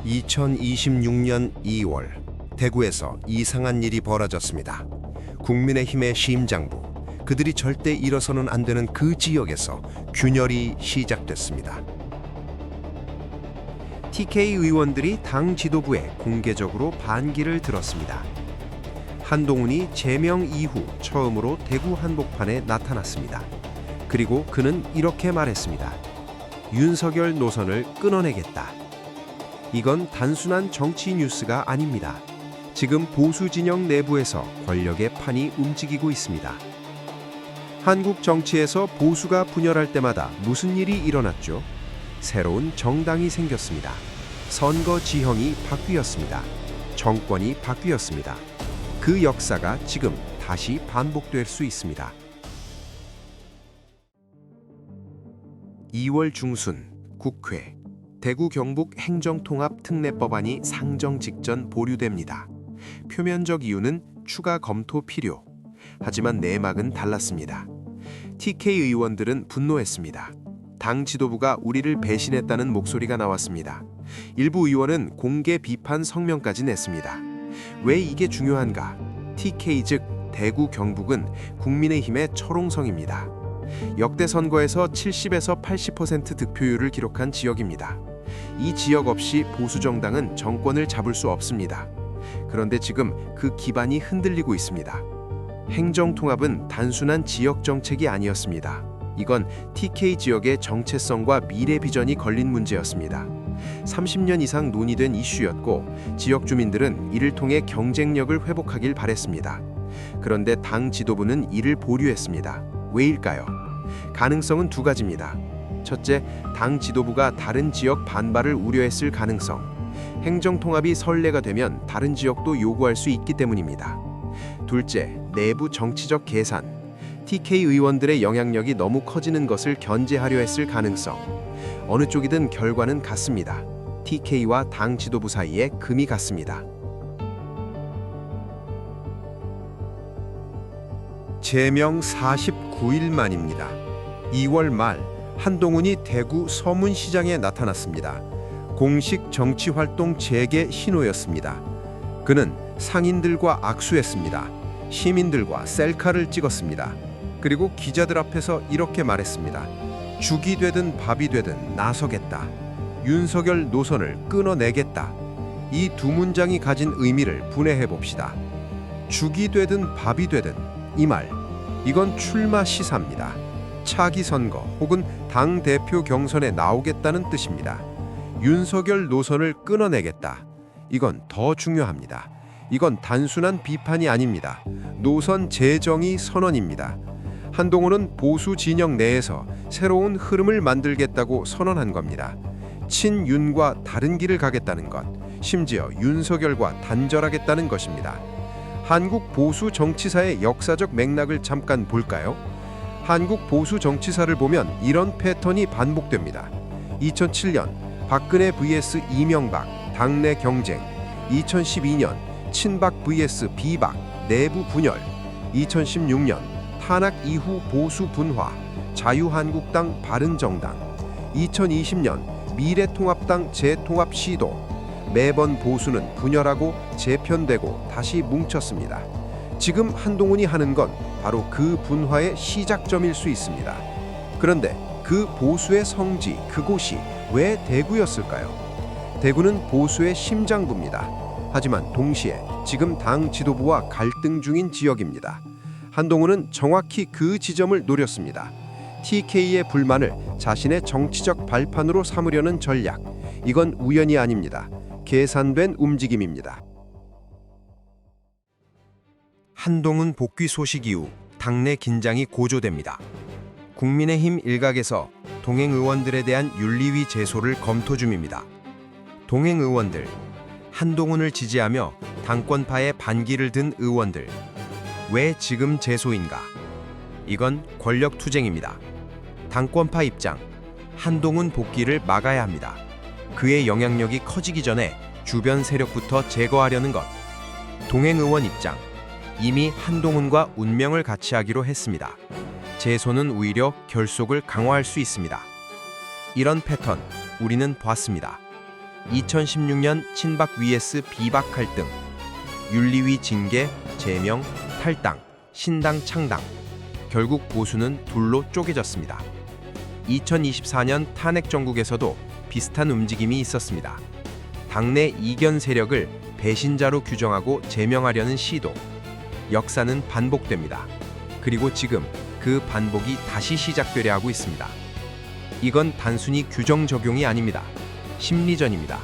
2026년 2월 대구에서 이상한 일이 벌어졌습니다. 국민의힘의 심장부, 그들이 절대 일어서는 안 되는 그 지역에서 균열이 시작됐습니다. TK 의원들이 당 지도부에 공개적으로 반기를 들었습니다. 한동훈이 제명 이후 처음으로 대구 한복판에 나타났습니다. 그리고 그는 이렇게 말했습니다. 윤석열 노선을 끊어내겠다. 이건 단순한 정치 뉴스가 아닙니다. 지금 보수 진영 내부에서 권력의 판이 움직이고 있습니다. 한국 정치에서 보수가 분열할 때마다 무슨 일이 일어났죠? 새로운 정당이 생겼습니다. 선거 지형이 바뀌었습니다. 정권이 바뀌었습니다. 그 역사가 지금 다시 반복될 수 있습니다. 2월 중순 국회 대구 경북 행정통합 특례법안이 상정 직전 보류됩니다. 표면적 이유는 추가 검토 필요. 하지만 내막은 달랐습니다. TK 의원들은 분노했습니다. 당 지도부가 우리를 배신했다는 목소리가 나왔습니다. 일부 의원은 공개 비판 성명까지 냈습니다. 왜 이게 중요한가? TK 즉 대구 경북은 국민의힘의 철옹성입니다. 역대 선거에서 70에서 80% 득표율을 기록한 지역입니다. 이 지역 없이 보수 정당은 정권을 잡을 수 없습니다. 그런데 지금 그 기반이 흔들리고 있습니다. 행정통합은 단순한 지역 정책이 아니었습니다. 이건 TK 지역의 정체성과 미래 비전이 걸린 문제였습니다. 30년 이상 논의된 이슈였고 지역 주민들은 이를 통해 경쟁력을 회복하길 바랬습니다. 그런데 당 지도부는 이를 보류했습니다. 왜일까요? 가능성은 두 가지입니다. 첫째, 당 지도부가 다른 지역 반발을 우려했을 가능성. 행정통합이 선례가 되면 다른 지역도 요구할 수 있기 때문입니다. 둘째, 내부 정치적 계산. TK 의원들의 영향력이 너무 커지는 것을 견제하려 했을 가능성. 어느 쪽이든 결과는 같습니다. TK와 당 지도부 사이에 금이 갔습니다. 제명 49일 만입니다. 2월 말 한동훈이 대구 서문시장에 나타났습니다. 공식 정치활동 재개 신호였습니다. 그는 상인들과 악수했습니다. 시민들과 셀카를 찍었습니다. 그리고 기자들 앞에서 이렇게 말했습니다. 죽이 되든 밥이 되든 나서겠다. 윤석열 노선을 끊어내겠다. 이 두 문장이 가진 의미를 분해해 봅시다. 죽이 되든 밥이 되든 이 말, 이건 출마 시사입니다. 차기 선거 혹은 당 대표 경선에 나오겠다는 뜻입니다. 윤석열 노선을 끊어내겠다. 이건 더 중요합니다. 이건 단순한 비판이 아닙니다. 노선 재정의 선언입니다. 한동훈은 보수 진영 내에서 새로운 흐름을 만들겠다고 선언한 겁니다. 친윤과 다른 길을 가겠다는 것, 심지어 윤석열과 단절하겠다는 것입니다. 한국 보수 정치사의 역사적 맥락을 잠깐 볼까요? 한국 보수 정치사를 보면 이런 패턴이 반복됩니다. 2007년 박근혜 vs 이명박 당내 경쟁, 2012년 친박 vs 비박 내부 분열, 2016년 탄핵 이후 보수 분화, 자유한국당 바른정당, 2020년 미래통합당 재통합 시도. 매번 보수는 분열하고 재편되고 다시 뭉쳤습니다. 지금 한동훈이 하는 건 바로 그 분화의 시작점일 수 있습니다. 그런데 그 보수의 성지, 그곳이 왜 대구였을까요? 대구는 보수의 심장부입니다. 하지만 동시에 지금 당 지도부와 갈등 중인 지역입니다. 한동훈은 정확히 그 지점을 노렸습니다. TK의 불만을 자신의 정치적 발판으로 삼으려는 전략. 이건 우연이 아닙니다. 계산된 움직임입니다. 한동훈 복귀 소식 이후 당내 긴장이 고조됩니다. 국민의힘 일각에서 동행 의원들에 대한 윤리위 제소를 검토 중입니다. 동행 의원들, 한동훈을 지지하며 당권파에 반기를 든 의원들. 왜 지금 제소인가? 이건 권력 투쟁입니다. 당권파 입장, 한동훈 복귀를 막아야 합니다. 그의 영향력이 커지기 전에 주변 세력부터 제거하려는 것. 동행 의원 입장, 이미 한동훈과 운명을 같이 하기로 했습니다. 제소는 오히려 결속을 강화할 수 있습니다. 이런 패턴 우리는 봤습니다. 2016년 친박 vs 비박 갈등, 윤리위 징계, 제명, 탈당, 신당 창당. 결국 보수는 둘로 쪼개졌습니다. 2024년 탄핵 정국에서도 비슷한 움직임이 있었습니다. 당내 이견 세력을 배신자로 규정하고 제명하려는 시도. 역사는 반복됩니다. 그리고 지금 그 반복이 다시 시작되려 하고 있습니다. 이건 단순히 규정 적용이 아닙니다. 심리전입니다.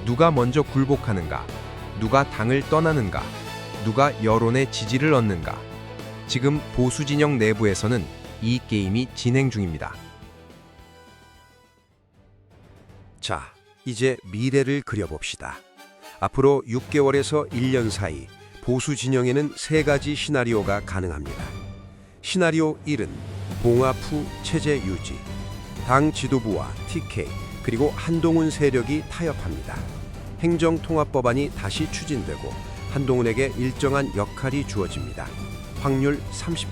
누가 먼저 굴복하는가? 누가 당을 떠나는가? 누가 여론의 지지를 얻는가? 지금 보수 진영 내부에서는 이 게임이 진행 중입니다. 자, 이제 미래를 그려봅시다. 앞으로 6개월에서 1년 사이 보수 진영에는 3가지 시나리오가 가능합니다. 시나리오 1은 봉합 후 체제 유지. 당 지도부와 TK 그리고 한동훈 세력이 타협합니다. 행정통합법안이 다시 추진되고 한동훈에게 일정한 역할이 주어집니다. 확률 30%.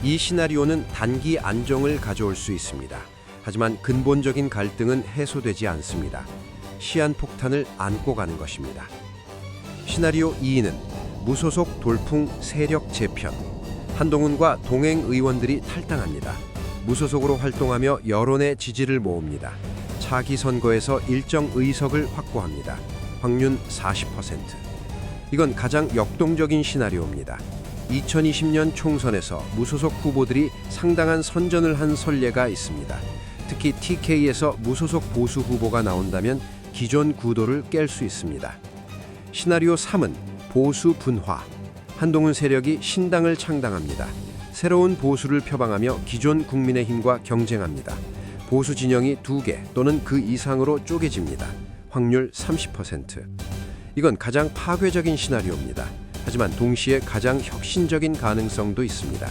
이 시나리오는 단기 안정을 가져올 수 있습니다. 하지만 근본적인 갈등은 해소되지 않습니다. 시한폭탄을 안고 가는 것입니다. 시나리오 2는 무소속 돌풍 세력 재편. 한동훈과 동행 의원들이 탈당합니다. 무소속으로 활동하며 여론의 지지를 모읍니다. 차기 선거에서 일정 의석을 확보합니다. 확률 40%. 이건 가장 역동적인 시나리오입니다. 2020년 총선에서 무소속 후보들이 상당한 선전을 한 선례가 있습니다. 특히 TK에서 무소속 보수 후보가 나온다면 기존 구도를 깰 수 있습니다. 시나리오 3은 보수 분화. 한동훈 세력이 신당을 창당합니다. 새로운 보수를 표방하며 기존 국민의힘과 경쟁합니다. 보수 진영이 2개 또는 그 이상으로 쪼개집니다. 확률 30%. 이건 가장 파괴적인 시나리오입니다. 하지만 동시에 가장 혁신적인 가능성도 있습니다.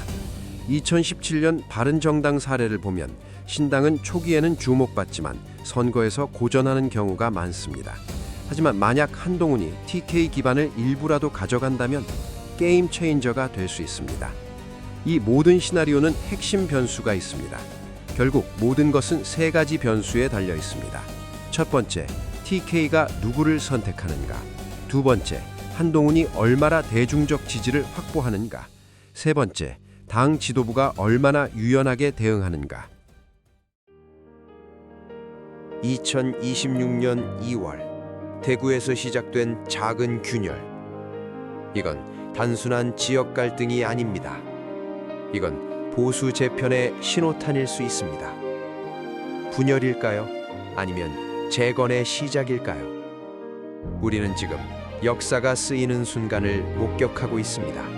2017년 바른정당 사례를 보면 신당은 초기에는 주목받지만 선거에서 고전하는 경우가 많습니다. 하지만 만약 한동훈이 TK 기반을 일부라도 가져간다면 게임 체인저가 될 수 있습니다. 이 모든 시나리오는 핵심 변수가 있습니다. 결국 모든 것은 3가지 변수에 달려 있습니다. 첫 번째, TK가 누구를 선택하는가. 두 번째, 한동훈이 얼마나 대중적 지지를 확보하는가. 세 번째, 당 지도부가 얼마나 유연하게 대응하는가. 2026년 2월 대구에서 시작된 작은 균열. 이건 단순한 지역 갈등이 아닙니다. 이건 보수 재편의 신호탄일 수 있습니다. 분열일까요? 아니면 재건의 시작일까요? 우리는 지금 역사가 쓰이는 순간을 목격하고 있습니다.